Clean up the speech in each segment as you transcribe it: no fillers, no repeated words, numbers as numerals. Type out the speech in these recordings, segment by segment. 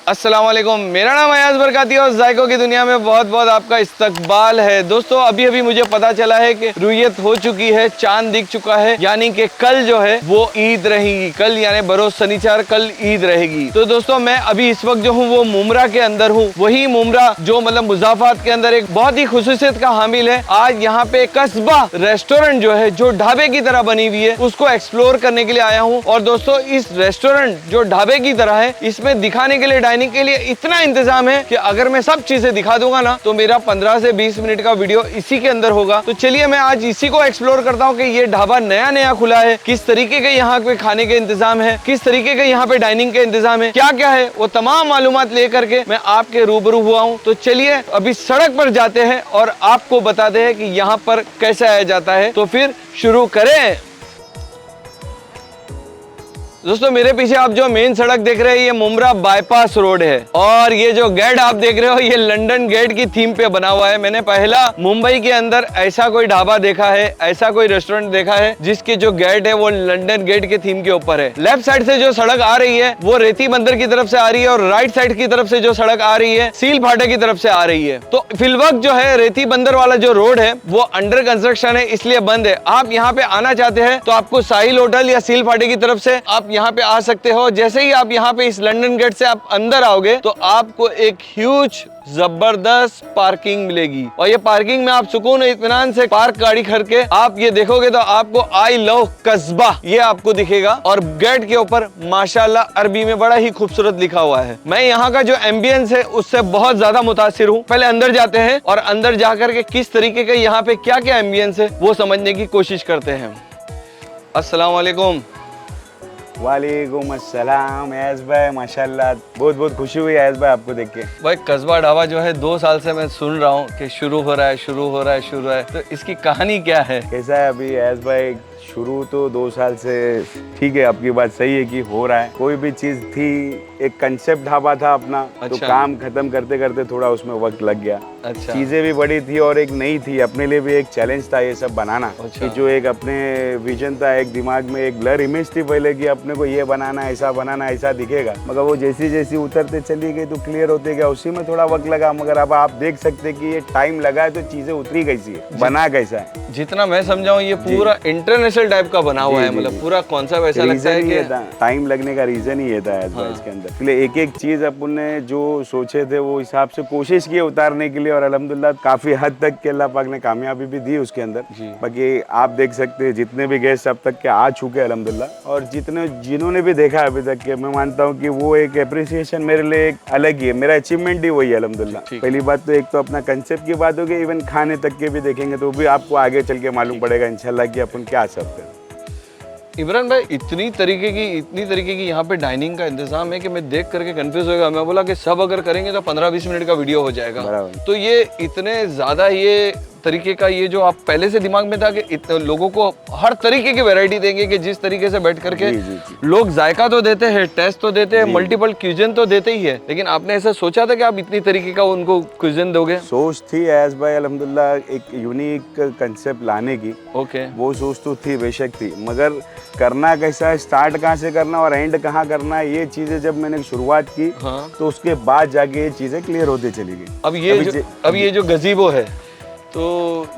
अस्सलाम वालेकुम, मेरा नाम अयाज बरकाती और जायकों की दुनिया में बहुत बहुत आपका इस्तकबाल है। दोस्तों अभी अभी मुझे पता चला है कि रुयत हो चुकी है, चांद दिख चुका है, यानी कि कल जो है वो ईद रहेगी। कल यानी बरोज शनिचर कल ईद रहेगी। तो दोस्तों मैं अभी इस वक्त जो हूँ वो मुमरा के अंदर हूँ। वही मुमरा जो मतलब मुजाफात के अंदर एक बहुत ही खुसूसियत का हामिल है। आज यहाँ पे कस्बा रेस्टोरेंट जो है, जो ढाबे की तरह बनी हुई है, उसको एक्सप्लोर करने के लिए आया हूँ। और दोस्तों इस रेस्टोरेंट जो ढाबे की तरह है, इसमें दिखाने के लिए डाइनिंग के लिए इतना इंतजाम है कि अगर मैं सब चीजें दिखा दूंगा ना तो मेरा 15 से 20 मिनट का वीडियो इसी के अंदर होगा। तो चलिए मैं आज इसी को एक्सप्लोर करता हूँ कि ये ढाबा नया नया खुला है, किस तरीके के यहाँ पे खाने के इंतजाम है, किस तरीके के यहाँ पे डाइनिंग के इंतजाम है, क्या क्या है, वो तमाम मालूमात लेकर के मैं आपके रूबरू हुआ हूँ। तो चलिए अभी सड़क पर जाते हैं और आपको बताते हैं कि यहाँ पर कैसे आया जाता है। तो फिर शुरू करें। दोस्तों मेरे पीछे आप जो मेन सड़क देख रहे हैं ये मुमरा बाईपास रोड है और ये जो गेट आप देख रहे हो ये लंदन गेट की थीम पे बना हुआ है। मैंने पहला मुंबई के अंदर ऐसा कोई ढाबा देखा है, ऐसा कोई रेस्टोरेंट देखा है जिसके जो गेट है वो लंदन गेट के थीम के ऊपर है। लेफ्ट साइड से जो सड़क आ रही है वो रेती बंदर की तरफ से आ रही है और राइट साइड की तरफ से जो सड़क आ रही है सील फाटे की तरफ से आ रही है। तो फिलवक्त जो है रेती बंदर वाला जो रोड है वो अंडर कंस्ट्रक्शन है, इसलिए बंद है। आप यहाँ पे आना चाहते हैं तो आपको साहिल होटल या सील फाटे की तरफ से आप यहाँ पे आ सकते हो। जैसे ही आप यहाँ पे इस लंदन गेट से आप अंदर आओगे तो आपको एक ह्यूज जबरदस्त पार्किंग मिलेगी और ये पार्किंग में आप सुकून इत्मीनान से पार्क गाड़ी करके आप ये देखोगे तो आपको आई लव कस्बा ये आपको दिखेगा और गेट के ऊपर माशाल्लाह अरबी में बड़ा ही खूबसूरत लिखा हुआ है। मैं यहाँ का जो एम्बियंस है उससे बहुत ज्यादा मुतासिर हूँ। पहले अंदर जाते हैं और अंदर जाकर के किस तरीके का यहाँ पे क्या क्या एम्बियंस है वो समझने की कोशिश करते हैं। अस्सलाम वालेकुम। वालेकुम अस्सलाम अयाज भाई, माशाल्लाह बहुत बहुत खुशी हुई अयाज भाई आपको देख के। भाई कस्बा ढाबा जो है 2 साल से मैं सुन रहा हूँ कि शुरू हो रहा है, तो इसकी कहानी क्या है? कैसा है अभी अयाज भाई? शुरू तो 2 साल से ठीक है, आपकी बात सही है कि हो रहा है। कोई भी चीज थी, एक कंसेप्ट ढाबा था अपना। तो काम खत्म करते करते थोड़ा उसमें वक्त लग गया। अच्छा। चीजें भी बड़ी थी और एक नई थी, अपने लिए भी एक चैलेंज था ये सब बनाना। कि जो एक अपने विजन था, एक दिमाग में एक ब्लर इमेज थी पहले कि अपने को ये बनाना, ऐसा दिखेगा, मगर वो जैसी जैसी उतरते चली गई तो क्लियर होते गया। उसी में थोड़ा वक्त लगा, मगर अब आप देख सकते कि ये टाइम लगा है तो चीजें उतरी कैसी है, बना कैसा है। जितना मैं समझाऊं ये पूरा इंटरनेशनल टाइप का बना हुआ है, मतलब पूरा कॉन्सेप्ट ऐसा लगता है कि टाइम लगने का रीजन ही ये था इसके अंदर। इसलिए एक एक चीज अपन ने जो सोचे थे वो हिसाब से कोशिश की उतारने के लिए और अल्हम्दुलिल्लाह काफी हद तक के अल्लाह पाक ने कामयाबी भी दी उसके अंदर। बाकी आप देख सकते हैं जितने भी गेस्ट अब तक के आ चुके हैं अल्हम्दुलिल्लाह, और जिन्होंने भी देखा अभी तक के, मैं मानता हूँ कि वो एक अप्रिसिएशन मेरे लिए एक अलग ही है। मेरा अचीवमेंट ही वही है अल्हम्दुलिल्लाह। पहली बात तो एक तो अपना कंसेप्ट की बात होगी, इवन खाने तक के भी देखेंगे तो भी आपको आगे चल के मालूम पड़ेगा इंशाल्लाह कि अपन क्या सकते हैं। इमरान भाई इतनी तरीके की यहाँ पे डाइनिंग का इंतजाम है कि मैं देख करके कंफ्यूज हो गया। मैं बोला कि सब अगर करेंगे तो 15-20 मिनट का वीडियो हो जाएगा। तो ये इतने ज्यादा ये तरीके का ये जो आप पहले से दिमाग में था कि लोगों को हर तरीके की वैरायटी देंगे कि जिस तरीके से बैठ करके लोग जायका तो देते हैं, टेस्ट तो देते हैं, मल्टीपल क्यूजन तो देते ही है, लेकिन आपने ऐसा सोचा था कि आप इतनी तरीके का उनको क्यूजन दोगे? सोच थी अयाज भाई अल्हम्दुलिल्लाह एक यूनिक कंसेप्ट लाने की। ओके। वो सोच तो थी, बेशक थी, मगर करना कैसा है, स्टार्ट कहाँ से करना और एंड कहाँ करना है, ये चीजें जब मैंने शुरुआत की तो उसके बाद जाके ये चीजें क्लियर होती चली गई। अब ये जो गजीबो है तो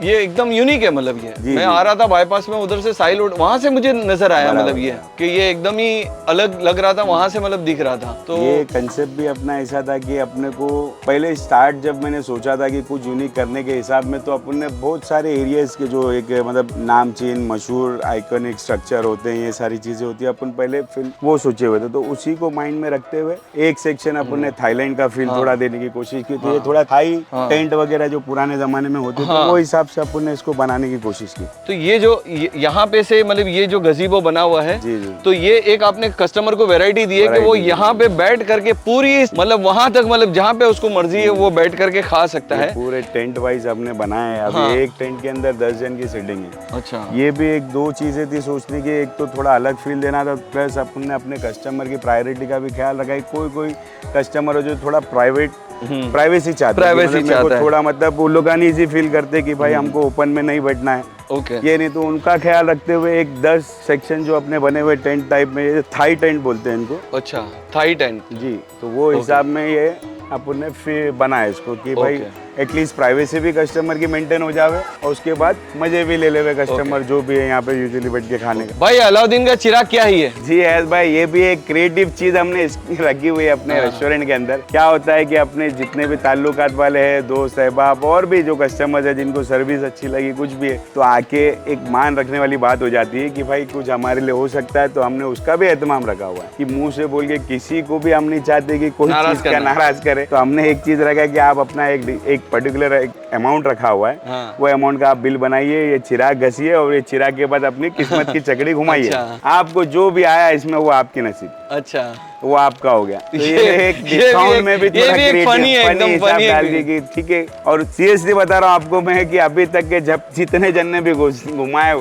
ये एकदम यूनिक है। मतलब ये मैं आ रहा था बाईपास में, उधर से साइल रोड वहां से मुझे नजर आया, मतलब ये कि ये एकदम ही अलग लग रहा था, वहां से मतलब दिख रहा था। तो ये कंसेप्ट भी अपना ऐसा था कि अपने को पहले स्टार्ट जब मैंने सोचा था कि कुछ यूनिक करने के हिसाब में, तो अपन ने बहुत सारे एरियाज के जो एक मतलब नामचीन मशहूर आइकॉनिक स्ट्रक्चर होते हैं, ये सारी चीजें होती है, अपन पहले फिल्म वो सोचे हुए थे। तो उसी को माइंड में रखते हुए एक सेक्शन अपन ने थाईलैंड का फील थोड़ा देने की कोशिश की थी। थोड़ा थाई टेंट वगैरह जो पुराने जमाने में होते तो वो हिसाब से अपन ने इसको बनाने की कोशिश की। तो ये जो यहाँ पे से मतलब ये जो गजीबो बना हुआ है, तो ये एक आपने कस्टमर को वैरायटी दी है कि वो यहाँ पे बैठ करके पूरी मतलब वहां तक मतलब जहाँ पे उसको मर्जी है वो बैठ करके खा सकता है। पूरे टेंट वाइज हमने बनाया है। अभी एक टेंट के अंदर 10 जन की सीटिंग है। अच्छा। ये भी एक दो चीजें थी सोचने की, एक तो थोड़ा अलग फील देना था, प्लस अपन ने अपने कस्टमर की प्रायोरिटी का भी ख्याल रखा है। कोई कस्टमर हो जो थोड़ा प्राइवेसी चाहता है, थोड़ा मतलब वो लोग अनईजी फील करते कि भाई हमको ओपन में नहीं बैठना है, ओके। ये नहीं तो उनका ख्याल रखते हुए एक 10 सेक्शन जो अपने बने हुए टेंट टाइप में, ये थाई टेंट बोलते हैं इनको। अच्छा, थाई टेंट। जी, तो वो हिसाब में ये अपन ने फिर बनाया इसको कि भाई एटलीस्ट प्राइवेसी भी कस्टमर की मेंटेन हो जावे और उसके बाद मजे भी ले लेवे कस्टमर जो भी है यहाँ पे यूजुअली बैठ के खाने का। भाई अलाउद्दीन का चिराग क्या ही है? जी हैज भाई, ये भी एक क्रिएटिव चीज हमने रखी हुई है अपने रेस्टोरेंट के अंदर। क्या होता है कि अपने जितने भी ताल्लुकात वाले हैं, दोस्त अहबाब और भी जो कस्टमर्स है जिनको सर्विस अच्छी लगी कुछ भी है, तो आके एक मान रखने वाली बात हो जाती है कि भाई कुछ हमारे लिए हो सकता है, तो हमने उसका भी एहतमाम रखा हुआ है कि मुंह से बोल के किसी को भी हम नहीं चाहते कि कोई चीज का नाराज करे। तो हमने एक चीज रखा है कि आप अपना एक पर्टिकुलर अमाउंट रखा हुआ है, वो अमाउंट का आप बिल बनाइए, ये चिराग घसीए और ये चिराग के बाद अपनी किस्मत की चकड़ी घुमाइए। आपको जो भी आया इसमें वो आपकी नसीब। अच्छा, वो आपका हो गया। तो ये एक डिस्काउंट में भी थोड़ा फनी हिसाब डाल दी, ठीक है। और सीरियसली बता रहा हूँ आपको मैं कि अभी तक के जब जितने जन ने भी घुमाए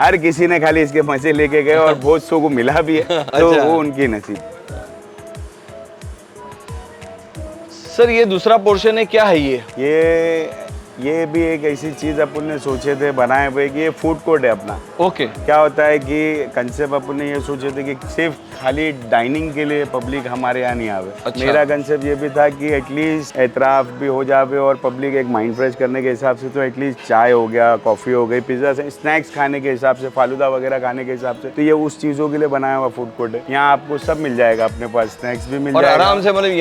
हर किसी ने खाली इसके मजे लेके गए और बहुत सौ को मिला भी है। तो वो उनकी नसीब। सर ये दूसरा पोर्शन है, क्या है ये भी एक ऐसी चीज अपन ने सोचे थे बनाए हुए कि ये फूड कोर्ट है अपना। ओके। क्या होता है कि कंसेप्ट अपन ने ये सोचे थे कि सिर्फ खाली डाइनिंग के लिए पब्लिक हमारे यहाँ नहीं आवे। अच्छा। मेरा कंसेप्ट ये भी था कि एटलीस्ट एतराफ भी हो जावे और पब्लिक एक माइंड फ्रेश करने के हिसाब से, तो एटलीस्ट चाय हो गया, कॉफी हो गई, पिज्जा से स्नैक्स खाने के हिसाब से, फालूदा वगैरह खाने के हिसाब से, तो ये उस चीजों के लिए बनाया हुआ फूड कोर्ट है। यहाँ आपको सब मिल जाएगा, अपने पास स्नैक्स भी मिल जाएगा आराम से, मतलब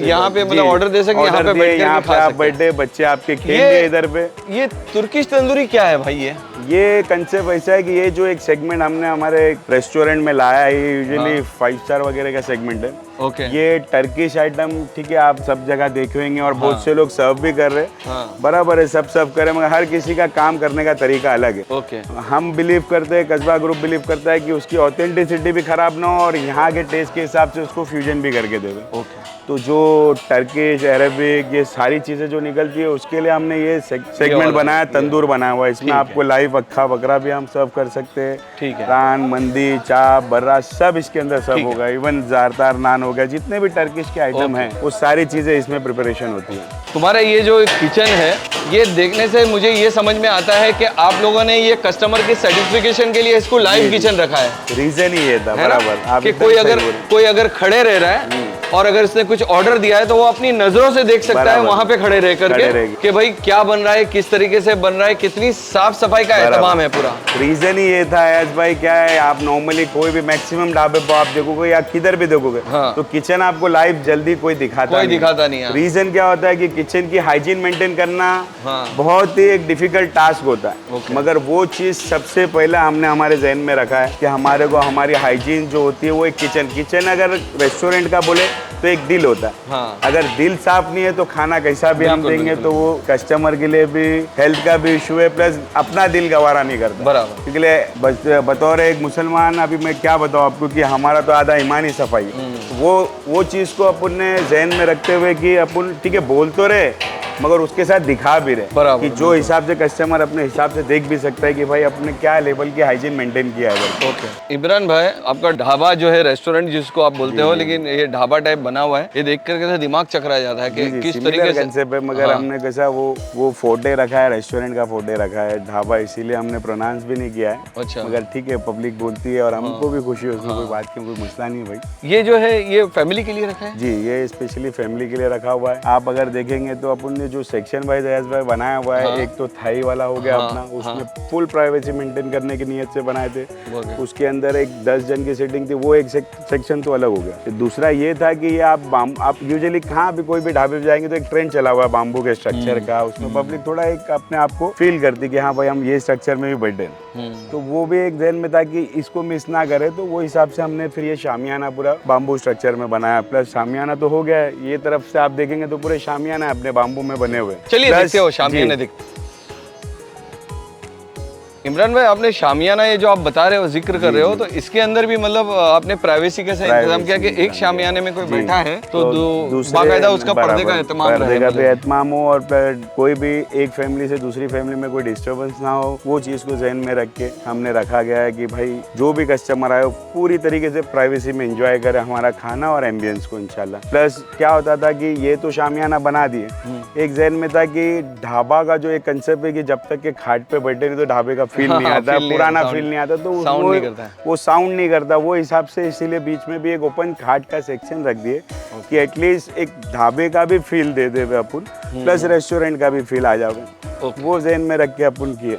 यहाँ पे मतलब ऑर्डर दे सकते, यहाँ पे आप बैठे, बच्चे आपके खेल रहे इधर पे। ये तुर्किश तंदूरी क्या है भाई? ये कंसेप्ट ऐसा है कि ये जो एक सेगमेंट हमने हमारे रेस्टोरेंट में लाया है, ये यूजुअली 5 स्टार वगैरह का सेगमेंट है। ओके। ये टर्किश आइटम, ठीक है, आप सब जगह देखे होंगे और बहुत से लोग सर्व भी कर रहे हैं। बराबर है, सब सर्व कर रहे हैं, मगर हर किसी का काम करने का तरीका अलग है। ओके। हम बिलीव करते हैं, कस्बा ग्रुप बिलीव करता है कि उसकी ऑथेंटिसिटी भी खराब ना हो और यहाँ के टेस्ट के हिसाब से उसको फ्यूजन भी करके देवे। ओके। तो जो टर्किश, अरेबिक, ये सारी चीज़ें जो निकलती है उसके लिए हमने ये सेगमेंट बनाया, तंदूर बनाया हुआ है। इसमें आपको लाइव अक्खा बकरा भी हम सर्व कर सकते हैं। ठीक है। रान, मंदी, चाप, बर्रा सब इसके अंदर सर्व होगा। इवन ज़ारदार नान हो गया, जितने भी टर्किश के आइटम हैं वो सारी चीज़ें इसमें प्रिपरेशन होती है। तुम्हारा ये जो किचन है, ये देखने से मुझे ये समझ में आता है कि आप लोगों ने ये कस्टमर की सर्टिफिकेशन के लिए इसको लाइव किचन रखा है। रीजन ही ये था, बराबर। कि कोई अगर खड़े रह रहा है और अगर इसने कुछ ऑर्डर दिया है तो वो अपनी नजरों से देख सकता है वहां पे खड़े रह करके कि भाई क्या बन रहा है, किस तरीके से बन रहा है, कितनी साफ सफाई का एहतमाम है पूरा। रीजन ही ये था यार भाई, क्या है, आप नॉर्मली कोई भी मैक्सिमम ढाबे पर आप देखोगे या किधर भी देखोगे, तो किचन आपको लाइव जल्दी कोई दिखाता नहीं है। रीजन क्या होता है कि किचन की हाइजीन मेंटेन करना बहुत ही एक डिफिकल्ट टास्क होता है। मगर वो चीज सबसे पहले हमने हमारे जहन में रखा है कि हमारे को हमारी हाइजीन जो होती है वो एक किचन अगर रेस्टोरेंट का बोले तो एक दिल होता है। अगर दिल साफ नहीं है तो खाना कैसा भी हम देंगे तो वो कस्टमर के लिए भी हेल्थ का भी इशू है, प्लस अपना दिल गवारा नहीं करता। बराबर। इसलिए बतौर एक मुसलमान अभी मैं क्या बताऊँ आपको कि हमारा तो आधा ईमान ही सफाई है। वो चीज़ को अपन ने जहन में रखते हुए कि अपन ठीक है बोल तो रहे मगर उसके साथ दिखा भी रहे कि जो हिसाब से कस्टमर अपने हिसाब से देख भी सकता है कि भाई अपने क्या लेवल की हाइजीन मेंटेन किया है। ओके। इमरान भाई, आपका ढाबा जो है, रेस्टोरेंट जिसको आप बोलते हो, लेकिन ये ढाबा टाइप बना हुआ है, ये देख करके दिमाग चकरा जाता है कि किस तरीके से कंसेप्ट है। मगर हमने कैसा वो फोटे रखा है, रेस्टोरेंट का फोटे रखा है, ढाबा इसीलिए हमने प्रोनाउंस भी नहीं किया है। अच्छा। मगर ठीक है, पब्लिक बोलती है और हमको भी खुशी है, उसमें कोई बात की कोई मसला नहीं है भाई। ये जो है ये फैमिली के लिए रखा है? जी, ये स्पेशली फैमिली के लिए रखा हुआ है। आप अगर देखेंगे तो अपन ने जो सेक्शन वाइज भाई बनाया हुआ है, एक तो थाई वाला हो गया अपना, उसमें फुल प्राइवेसी मेंटेन करने की नियत से बनाए थे। उसके अंदर एक 10 जन की सीटिंग थी, वो एक सेक्शन तो अलग हो गया। दूसरा ये था कि ये आप यूजुअली कहाँ भी कोई भी ढाबे पे जाएंगे तो एक ट्रेंड चला हुआ है बाम्बू के स्ट्रक्चर का, उसमें पब्लिक थोड़ा एक अपने आप को फील करती कि हाँ भाई हम ये स्ट्रक्चर में भी बैठे। तो वो भी एक जहन में था कि इसको मिस ना करे, तो वो हिसाब से हमने फिर ये शामियाना पूरा बाम्बू स्ट्रक्चर में बनाया। प्लस शामियाना तो हो गया, ये तरफ से आप देखेंगे तो पूरे शामियाना अपने बाम्बू में बने हुए। चलिए देखते हो शामियाना दिखते। इमरान भाई, आपने शामियाना ये जो आप बता रहे हो, जिक्र कर रहे हो, तो इसके अंदर भी मतलब आपने प्राइवेसी का इंतजाम किया कि एक शामियाने में कोई बैठा है तो बाकायदा उसका पर्दे का एहतमाम रहे, पर्दे का भी एहतमाम हो और कोई भी एक फैमिली से दूसरी फैमिली में कोई डिस्टर्बेंस ना हो, वो चीज़ को ज़हन में रख के हमने रखा गया है कि भाई जो भी कस्टमर आए पूरी तरीके से प्राइवेसी में एंजॉय करे हमारा खाना और एम्बियंस को इंशाल्लाह। प्लस क्या होता था कि ये तो शामियाना बना दिए, एक जहन में था कि ढाबा का जो एक कंसेप्ट है कि जब तक के खाट पे बैठे नहीं तो ढाबे का फील नहीं आता, पुराना फील नहीं आता, तो वो साउंड नहीं करता, वो हिसाब से इसीलिए बीच में भी एक ओपन खाट का सेक्शन रख दिए कि एटलीस्ट एक ढाबे का भी फील दे दे अपन, प्लस रेस्टोरेंट का भी फील आ जाओगे, वो जहन में रख के अपन किए।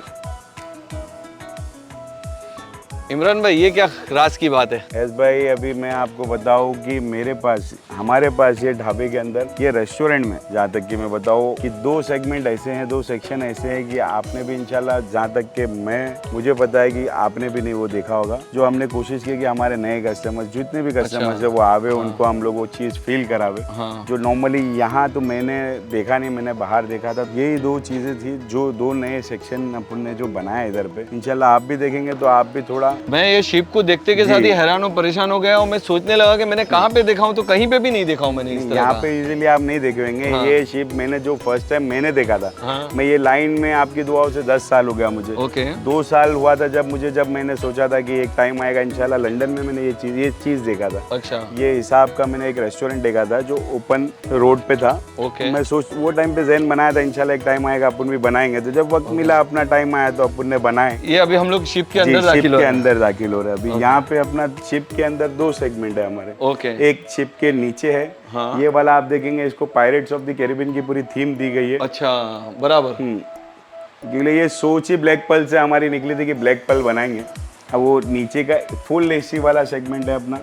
इमरान भाई, ये क्या राज की बात है? एस भाई, अभी मैं आपको बताऊं कि मेरे पास, हमारे पास ये ढाबे के अंदर, ये रेस्टोरेंट में, जहाँ तक कि मैं बताऊं कि 2 सेगमेंट ऐसे हैं, 2 सेक्शन ऐसे हैं कि आपने भी इंशाल्लाह, जहाँ तक कि मुझे पता है कि आपने भी नहीं वो देखा होगा, जो हमने कोशिश की कि हमारे नए कस्टमर्स, जितने भी कस्टमर्स है वो आवे, उनको हम लोग वो चीज़ फील करावे, जो नॉर्मली यहाँ तो मैंने देखा नहीं, मैंने बाहर देखा था। यही 2 चीज़ें थी, जो 2 नए सेक्शन अपन ने जो बनाए इधर पे, इंशाल्लाह आप भी देखेंगे तो आप भी थोड़ा। मैं ये शिप को देखते के साथ ही हैरान और परेशान हो गया और मैं सोचने लगा कि मैंने कहाँ पे देखा हूँ, तो कहीं पे भी नहीं देखा हूँ मैंने इस तरह यहाँ पे इजीली आप नहीं देखे होंगे। ये शिप मैंने जो फर्स्ट टाइम मैंने देखा था, मैं ये लाइन में आपकी दुआओं से 10 साल हो गया मुझे। 2 साल हुआ था जब मैंने सोचा था कि एक टाइम आएगा इंशाल्लाह, लंदन में मैंने ये चीज देखा था। अच्छा। ये हिसाब का मैंने एक रेस्टोरेंट देखा था जो ओपन रोड पे था। मैं वो टाइम पे जहन बनाया था इंशाल्लाह एक टाइम आएगा अपन भी बनाएंगे, तो जब वक्त मिला, अपना टाइम आया तो अपन ने बनाए। ये अभी हम लोग शिप के अंदर दाखिल हो रहा है। अभी यहाँ पे अपना शिप के अंदर 2 सेगमेंट है हमारे। एक शिप के नीचे है, ये वाला आप देखेंगे, इसको पायरेट्स ऑफ द कैरिबियन की पूरी थीम दी गई है। अच्छा, बराबर। क्योंकि ये सोच ही ब्लैक पर्ल से हमारी निकली थी कि ब्लैक पर्ल बनाएंगे। अब वो नीचे का फुल एसी वाला सेगमेंट है अपना।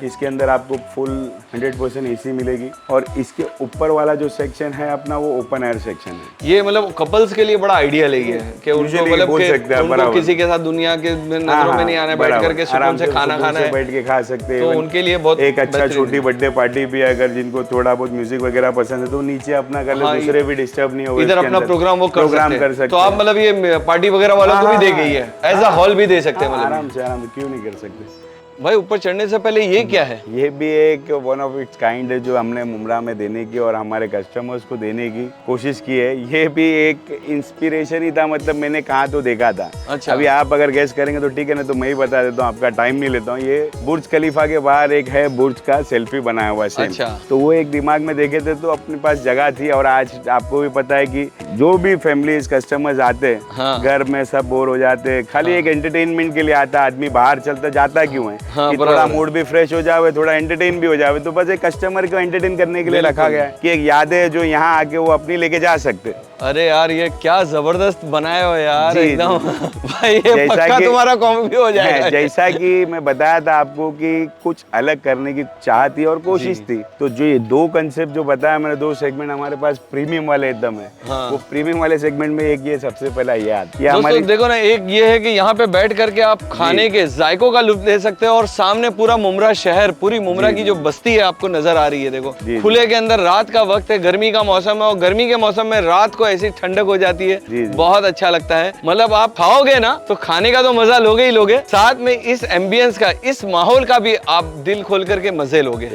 इसके अंदर आपको फुल 100% एसी मिलेगी, और इसके ऊपर वाला जो सेक्शन है अपना, वो ओपन एयर सेक्शन है। ये मतलब कपल्स के लिए बड़ा आइडिया है कि उनको मतलब उनको किसी के साथ दुनिया के नजरों में नहीं आना, बैठ करके सुकून से खाना खाना है, बैठ के खा सकते हैं, तो उनके लिए बहुत एक अच्छा छोटी बर्थडे पार्टी भी है, अगर जिनको थोड़ा बहुत म्यूजिक वगैरह पसंद है तो नीचे अपना कर ले, दूसरे भी डिस्टर्ब नहीं होगा, इधर अपना प्रोग्राम कर सकते। तो आप मतलब ये पार्टी वगैरह वालों को भी दे गई है, एज अ हॉल भी दे सकते हैं, आराम से क्यों नहीं कर सकते। भाई, ऊपर चढ़ने से पहले ये क्या है? ये भी एक वन ऑफ इट्स काइंड है जो हमने मुमरा में देने की और हमारे कस्टमर्स को देने की कोशिश की है। ये भी एक इंस्पिरेशन ही था, मतलब मैंने कहाँ तो देखा था। अच्छा। अभी आप अगर गैस करेंगे तो ठीक है, ना तो मैं ही बता देता हूँ, आपका टाइम नहीं लेता हूँ। ये बुर्ज खलीफा के बाहर एक है बुर्ज का सेल्फी बनाया हुआ है। अच्छा। तो वो एक दिमाग में देखे थे तो अपने पास जगह थी, और आज आपको भी पता है कि जो भी फैमिलीज कस्टमर्स आते हैं, घर में सब बोर हो जाते हैं, खाली एक एंटरटेनमेंट के लिए आता है आदमी, बाहर चलता जाता क्यों है कि थोड़ा मूड भी फ्रेश हो जावे, थोड़ा एंटरटेन भी हो जावे। तो बस एक कस्टमर को एंटरटेन करने के लिए रखा गया है कि एक यादें जो यहाँ आके वो अपनी लेके जा सकते। अरे यार, ये क्या जबरदस्त बनाए हो यार, एकदम भाई, ये पक्का तुम्हारा कॉमेडी हो जाएगा। जैसा कि मैं बताया था आपको कि कुछ अलग करने की चाह थी और कोशिश थी, तो जो ये 2 कंसेप्ट जो बताया मैंने, 2 सेगमेंट हमारे पास प्रीमियम वाले एकदम है। वो प्रीमियम वाले सेगमेंट में एक ये सबसे पहला याद, ये हमारी देखो ना, एक ये है कि यहाँ पे बैठ करके आप खाने के जायकों का लुत्फ ले सकते हो, और सामने पूरा मुमरा शहर, पूरी मुमरा की जो बस्ती है आपको नजर आ रही है। देखो, खुले के अंदर रात का वक्त है, गर्मी का मौसम है, और गर्मी के मौसम में रात को ऐसी ठंडक हो जाती है, बहुत अच्छा लगता है। मतलब आप खाओगे ना तो खाने का तो मजा लोगे ही लोगे, साथ में इस एम्बियंस का, इस माहौल का भी आप दिल खोल करके मजे लोगे।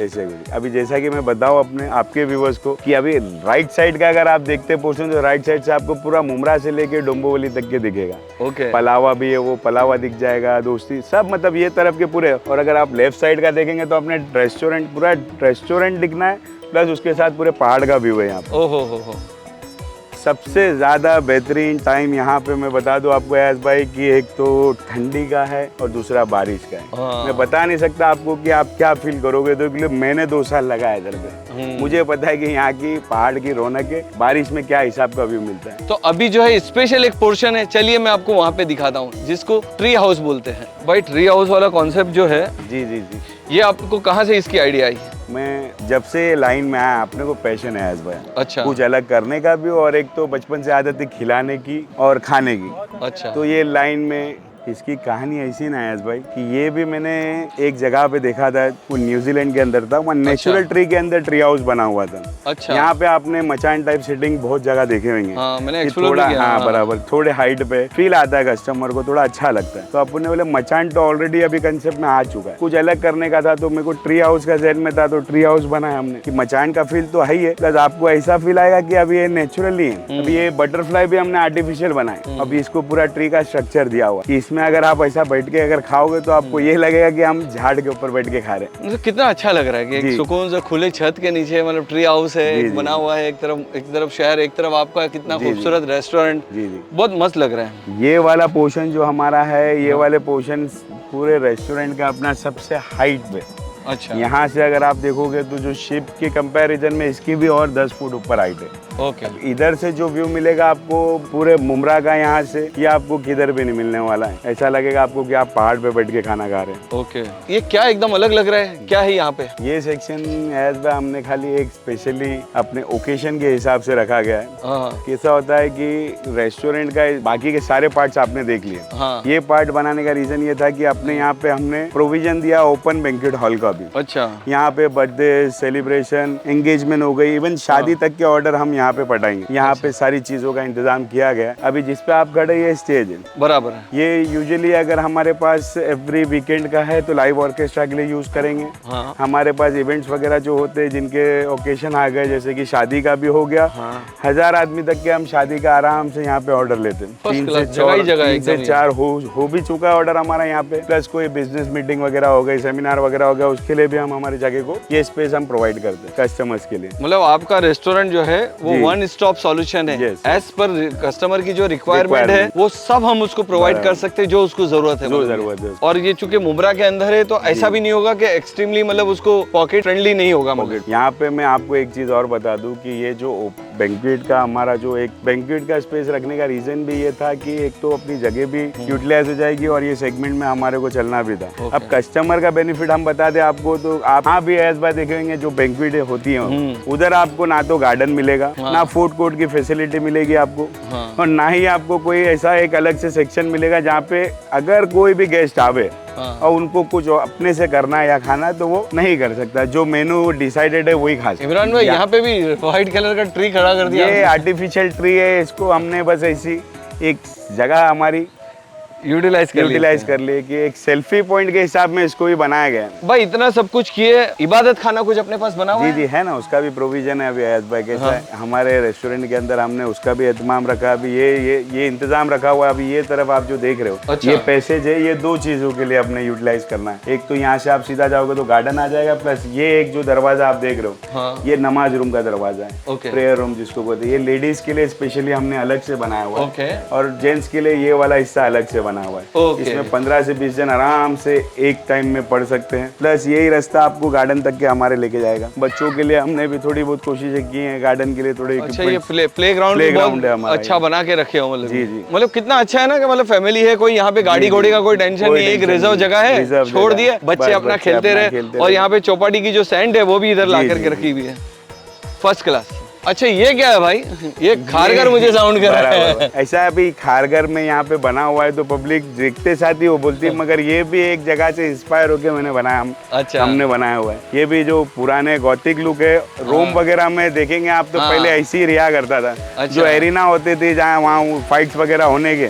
अभी जैसा कि मैं बताऊं अपने आपके व्यूअर्स को कि अभी राइट साइड का अगर आप देखते पोर्शन, तो राइट साइड से आपको पूरा मुमरा से लेके डोंबोवली तक के दिखेगा। पलावा भी है, वो पलावा दिख जाएगा, दोस्ती सब, मतलब ये तरफ के पूरे। और अगर आप लेफ्ट साइड का देखेंगे तो अपने रेस्टोरेंट, पूरा रेस्टोरेंट दिखना है, प्लस उसके साथ पूरे पहाड़ का व्यू है यहाँ पे। ओहो। सबसे ज़्यादा बेहतरीन टाइम यहाँ पे मैं बता दूँ आपको यास भाई कि एक तो ठंडी का है और दूसरा बारिश का है। मैं बता नहीं सकता आपको कि आप क्या फील करोगे, तो इसलिए मैंने 2 साल लगाया इधर पे। मुझे पता है कि यहाँ की पहाड़ की रौनक है, बारिश में क्या हिसाब का व्यू मिलता है। तो अभी जो है स्पेशल एक पोर्शन है, चलिए मैं आपको वहाँ पे दिखाता हूँ, जिसको ट्री हाउस बोलते हैं। भाई, ट्री हाउस वाला कॉन्सेप्ट जो है, जी, ये आपको कहाँ से इसकी आइडिया आई? मैं जब से लाइन में आया, अपने को पैशन है भाई। अच्छा। कुछ अलग करने का भी, और एक तो बचपन से आदत थी खिलाने की और खाने की। अच्छा। तो ये लाइन में इसकी कहानी ऐसी ना है भाई कि ये भी मैंने एक जगह पे देखा था, वो न्यूजीलैंड के अंदर था, वहाँ नेचुरल ट्री के अंदर ट्री हाउस बना हुआ था। अच्छा। यहाँ पे आपने मचान टाइप सेटिंग बहुत जगह देखे होंगे। हाँ, मैंने कि एक्सप्लोर थोड़ा किया। हाँ बराबर, थोड़े हाइट पे फील आता है, कस्टमर को थोड़ा अच्छा लगता है। तो अपन ने बोले मचान तो ऑलरेडी अभी कंसेप्ट में आ चुका है, कुछ अलग करने का था, तो मेरे को ट्री हाउस का ज़हन में था, तो ट्री हाउस बनाया हमने कि मचान का फील तो है ही है, प्लस आपको ऐसा फील आएगा कि अभी ये नेचुरली है। अभी ये बटरफ्लाई भी हमने आर्टिफिशियल बनाए, अभी इसको पूरा ट्री का स्ट्रक्चर दिया हुआ कि इसमें अगर आप ऐसा बैठ के अगर खाओगे तो आपको ये लगेगा कि हम झाड़ के ऊपर बैठ के खा रहे हैं। मतलब कितना अच्छा लग रहा है कि एक सुकून से खुले छत के नीचे मतलब ट्री हाउस है, एक बना हुआ है, एक तरफ शहर, एक तरफ आपका कितना खूबसूरत रेस्टोरेंट। जी जी, बहुत मस्त लग रहा है। ये वाला पोर्शन जो हमारा है, ये वाले पोर्शन पूरे रेस्टोरेंट का अपना सबसे हाइट पे। अच्छा। यहाँ से अगर आप देखोगे तो जो शिप के कंपैरिजन में इसकी भी और 10 फुट ऊपर हाइट है। ओके। इधर से जो व्यू मिलेगा आपको पूरे मुमरा का, यहाँ से ये आपको किधर भी नहीं मिलने वाला है। ऐसा लगेगा आपको कि आप पहाड़ पे बैठ के खाना खा रहे हैं। ओके। ये क्या एकदम अलग लग रहा है, क्या है यहाँ पे? ये सेक्शन एज बाय हमने खाली एक स्पेशली अपने ओकेशन के हिसाब से रखा गया है। हाँ। कैसा होता है कि रेस्टोरेंट का बाकी के सारे पार्ट्स आपने देख लिए। हाँ। ये पार्ट बनाने का रीजन ये था कि अपने यहाँ पे हमने प्रोविजन दिया ओपन बैंक्वेट हॉल का भी। अच्छा। यहाँ पे बर्थडे सेलिब्रेशन, एंगेजमेंट हो गई, इवन शादी तक के ऑर्डर हम यहाँ पे पटाएंगे। यहाँ पे सारी चीजों का इंतजाम किया गया। अभी जिस पे आप खड़े, ये स्टेज है। बराबर है। ये यूजुअली अगर हमारे पास एवरी वीकेंड का है तो लाइव ऑर्केस्ट्रा के लिए यूज करेंगे। हाँ। हमारे पास इवेंट्स वगैरह जो होते हैं जिनके ओकेशन आ गए, जैसे कि शादी का भी हो गया। हाँ। 1000 आदमी तक के हम शादी का आराम से यहाँ पे ऑर्डर लेते हैं। 3 से 4 हो भी चुका है ऑर्डर हमारा यहाँ पे। प्लस कोई बिजनेस मीटिंग वगैरह हो गई, सेमिनार वगैरह हो गया, उसके लिए भी हम हमारी जगह को ये स्पेस हम प्रोवाइड करते हैं कस्टमर्स के लिए। मतलब आपका रेस्टोरेंट जो है वो वन स्टॉप सॉल्यूशन है। एज पर कस्टमर की जो रिक्वायरमेंट है वो सब हम उसको प्रोवाइड कर सकते हैं जो उसको जरूरत है। जो जरूरत है। और ये चूंकि मुमरा के अंदर है तो ऐसा भी नहीं होगा कि एक्सट्रीमली मतलब उसको पॉकेट फ्रेंडली नहीं होगा। यहाँ पे मैं आपको एक चीज और बता दूं कि ये जो बैंक्वेट का हमारा जो एक बैंक्वेट का स्पेस रखने का रीजन भी ये था कि एक तो अपनी जगह भी यूटिलाइज हो जाएगी और ये सेगमेंट में हमारे को चलना भी था। अब कस्टमर का बेनिफिट हम बता दें आपको, तो आप यहाँ भी एज बात देखेंगे जो बैंक्वेट होती है उधर आपको ना तो गार्डन मिलेगा, ना फूड कोर्ट की फैसिलिटी मिलेगी आपको, और ना ही आपको कोई ऐसा एक अलग से सेक्शन मिलेगा जहाँ पे अगर कोई भी गेस्ट आवे और उनको कुछ अपने से करना है या खाना है तो वो नहीं कर सकता। जो मेनू डिसाइडेड है वही खा सकता। इमरान भाई यहाँ पे भी व्हाइट कलर का ट्री खड़ा कर दिया। ये आर्टिफिशियल ट्री है, इसको हमने बस ऐसी एक जगह हमारी यूटिलाइज कर लिए कि एक सेल्फी पॉइंट के हिसाब में इसको भी बनाया गया है। भाई इतना सब कुछ किए, इबादत खाना कुछ अपने पास बना हुआ है? जी है ना, उसका भी प्रोविजन है। अभी अयाज भाई कैसा है, हमारे रेस्टोरेंट के अंदर हमने उसका भी एहतमाम रखा। अभी ये इंतजाम रखा हुआ है। अभी ये तरफ आप जो देख रहे हो, ये पैसेज है, ये 2 चीजों के लिए अपने यूटिलाइज करना है। एक तो यहाँ से आप सीधा जाओगे तो गार्डन आ जाएगा, प्लस ये एक जो दरवाजा आप देख रहे हो ये नमाज रूम का दरवाजा है, प्रेयर रूम जिसको बोलते हैं। ये लेडीज के लिए स्पेशली हमने अलग से बनाया हुआ है और जेंट्स के लिए ये वाला हिस्सा अलग से बना हुआ है। इसमें 15 से 20 जन आराम से एक टाइम में पढ़ सकते हैं। प्लस यही रास्ता आपको गार्डन तक के हमारे लेके जाएगा। बच्चों के लिए हमने भी थोड़ी बहुत कोशिशें की हैं गार्डन के लिए। थोड़े अच्छा, ये प्लेग्राउंड है हमारा, अच्छा बना के रखे हो। मतलब जी मतलब कितना अच्छा है ना कि मतलब फैमिली है, कोई यहाँ पे गाड़ी घोड़े का कोई टेंशन नहीं है, एक रिजर्व जगह है, छोड़ दिए बच्चे अपना खेलते रहे। और यहाँ पे चौपाटी की जो सैंड है वो भी इधर ला करके रखी हुई है, फर्स्ट क्लास। अच्छा ये क्या है भाई? ये खारगर मुझे साउंड कर रहा है। ऐसा अभी खारगर में यहाँ पे बना हुआ है तो पब्लिक देखते साथ ही वो बोलती है, मगर ये भी एक जगह से इंस्पायर होके मैंने बनाया। अच्छा। हमने बनाया हुआ है। ये भी जो पुराने गॉथिक लुक है, रोम वगैरह में देखेंगे आप तो पहले ऐसी ही रिया करता था। अच्छा। जो एरिना होते थे जहाँ वहाँ फाइट्स वगैरह होने के,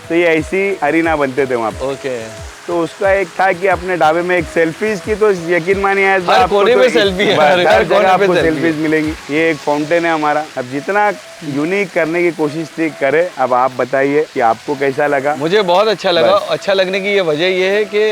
तो ये ऐसी एरिना बनते थे वहाँ पे। ओके। तो उसका एक था कि अपने ढाबे में एक सेल्फीज की, तो यकीन मानिए हर कोने में सेल्फी है, हर जगह आपको सेल्फीज मिलेंगी। ये एक फाउंटेन है हमारा। अब जितना यूनिक करने की कोशिश थी करे। अब आप बताइए कि आपको कैसा लगा? मुझे बहुत अच्छा लगा। अच्छा लगने की ये वजह ये है कि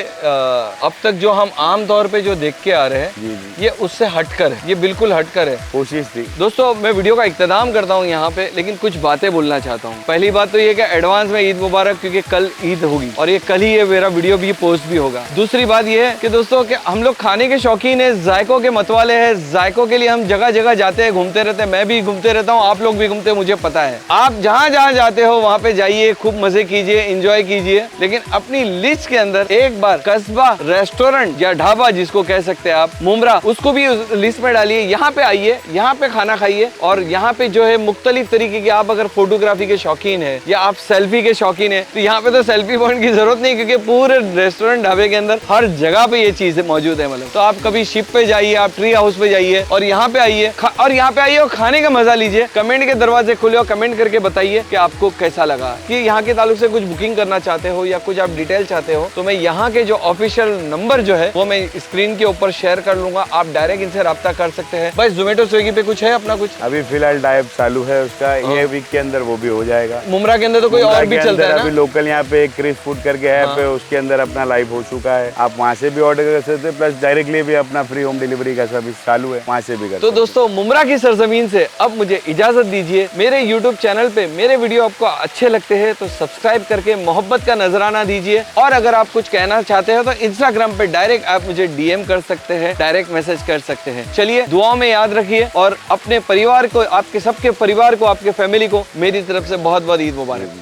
अब तक जो हम आम तौर पे जो देख के आ रहे हैं ये उससे हटकर है, ये बिल्कुल हटकर है। कोशिश थी। दोस्तों मैं वीडियो का इख्तिताम करता हूँ यहाँ पे, लेकिन कुछ बातें बोलना चाहता हूँ। पहली बात तो ये कि एडवांस में ईद मुबारक, क्योंकि कल ईद होगी और ये कल ही ये मेरा वीडियो यूट्यूब ये पोस्ट भी होगा। दूसरी बात ये है कि दोस्तों कि हम लोग खाने के शौकीन है, जायकों के मतवाले हैं, जायकों के लिए हम जगह जगह जाते हैं, घूमते रहते हैं, मैं भी घूमते रहता हूँ, आप लोग भी घूमते हैं, मुझे पता है। आप जहाँ जहाँ जाते हो वहाँ पे जाइए, खूब मजे कीजिए, एंजॉय कीजिए, लेकिन अपनी लिस्ट के अंदर एक बार कस्बा रेस्टोरेंट या ढाबा जिसको कह सकते हैं आप, मुमरा, उसको भी उस लिस्ट में डालिए। यहाँ पे आइए, यहाँ पे खाना खाइए, और यहाँ पे जो है मुख्तलिफ तरीके की, आप अगर फोटोग्राफी के शौकीन है या आप सेल्फी के शौकीन है तो यहाँ पे तो सेल्फी पॉइंट की जरूरत नहीं, क्योंकि पूरे रेस्टोरेंट ढाबे के अंदर हर जगह पे ये चीजें मौजूद है। मतलब तो आप कभी शिप पे जाइए, आप ट्री हाउस पे जाइए और यहाँ पे आइए और यहाँ पे आइए और खाने का मजा लीजिए। कमेंट के दरवाजे खुले और कमेंट करके बताइए कि आपको कैसा लगा, कि यहाँ के ताल्लुक से कुछ बुकिंग करना चाहते हो या कुछ आप डिटेल चाहते हो तो मैं यहाँ के जो ऑफिशियल नंबर जो है वो मैं स्क्रीन के ऊपर शेयर कर लूंगा, आप डायरेक्ट इनसे रब्ता कर सकते हैं। भाई जोमेटो स्विगी पे कुछ है अपना कुछ? अभी फिलहाल टाइप चालू है उसका, ये वीक के अंदर वो भी हो जाएगा। मुमरा के अंदर तो कोई और भी चलता है ना? अभी लोकल यहाँ पे क्रिस फूड करके ऐप है, उसके अंदर अपना लाइव हो चुका है, आप वहाँ से भी ऑर्डर कर सकते हैं, प्लस डायरेक्टली भी अपना फ्री होम डिलीवरी का सर्विस चालू है, वहाँ से भी कर। तो दोस्तों मुमरा की सरजमीन से अब मुझे इजाजत दीजिए। मेरे यूट्यूब चैनल पे मेरे वीडियो आपको अच्छे लगते हैं तो सब्सक्राइब करके मोहब्बत का नजराना दीजिए, और अगर आप कुछ कहना चाहते हो तो इंस्टाग्राम पे डायरेक्ट आप मुझे डीएम कर सकते हैं, डायरेक्ट मैसेज कर सकते हैं। चलिए दुआओं में याद रखिए, और अपने परिवार को, आपके सबके परिवार को, आपके फैमिली को मेरी तरफ से बहुत बहुत ईद मुबारक।